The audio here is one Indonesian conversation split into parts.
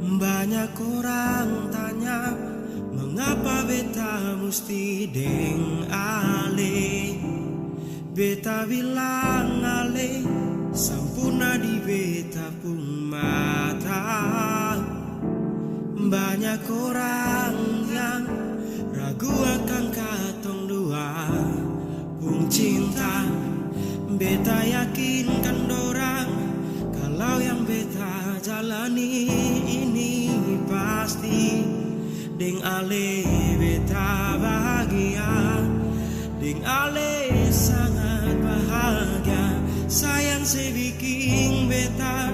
Banyak orang tanya mengapa beta mesti deng ale. Beta bilang ale sampurna di beta pun mata. Banyak orang yang ragu akan katong dua pun cinta. Beta yakinkan dorang kalau yang beta jalani ini pasti. Deng ale beta bahagia, deng ale sangat bahagia. Sayang sebiking beta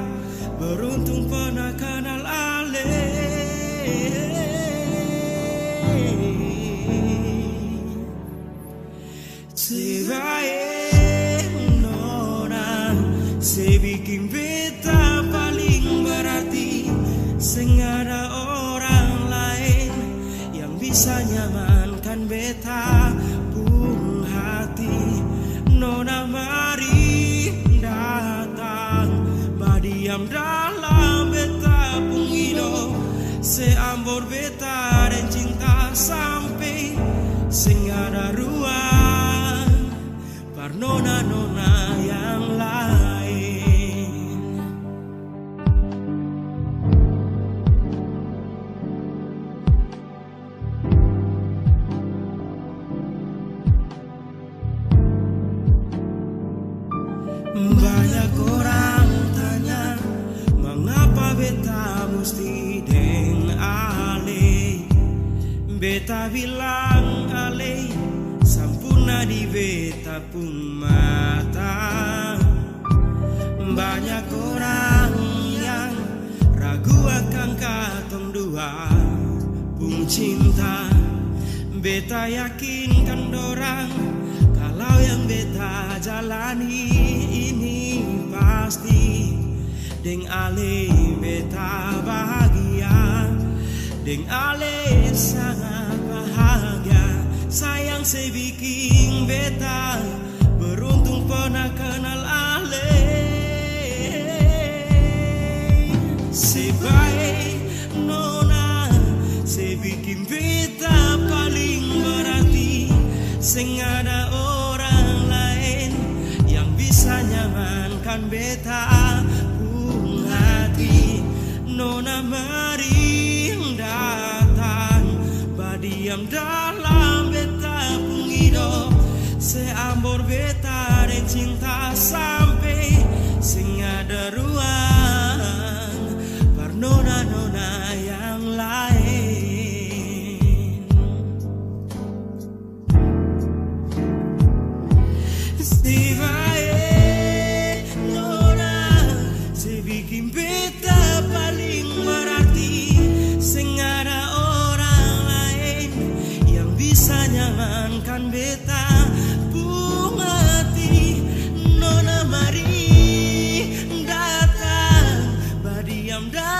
beruntung pernah kenal ale. Sebaik nona sebikin beta paling berarti. Seng ada orang lain yang bisa nyamankan beta pun hati. Nona mari datang, badiam dalam beta pun hidup. Seambor beta dan cinta sampai seng ada ruang par nona-nona yang lain. Banyak orang tanya mengapa beta mesti deng ale. Beta bilang ale sampurna di beta pun mata. Banyak orang yang ragu akan katong dua pun cinta. Beta yakinkan dorang kalau yang beta jalani ini pasti. Deng ale beta bahagia, deng ale sangat bahagia. Sayang sebiking beta beruntung pernah kenal ale. Sebaik nona sebikin beta paling berarti. Seng ada orang lain yang bisa nyamankan beta pun hati. Nona mari datang, badiam dalam beta pun hidup. Seambor beta dan cinta sampai sing ada ruang par nona-nona yang lain. Sebaik nona sebikin beta paling berarti. Seng ada orang lain yang bisa nyamankan beta pun hati. Nona mari datang, badiam datang.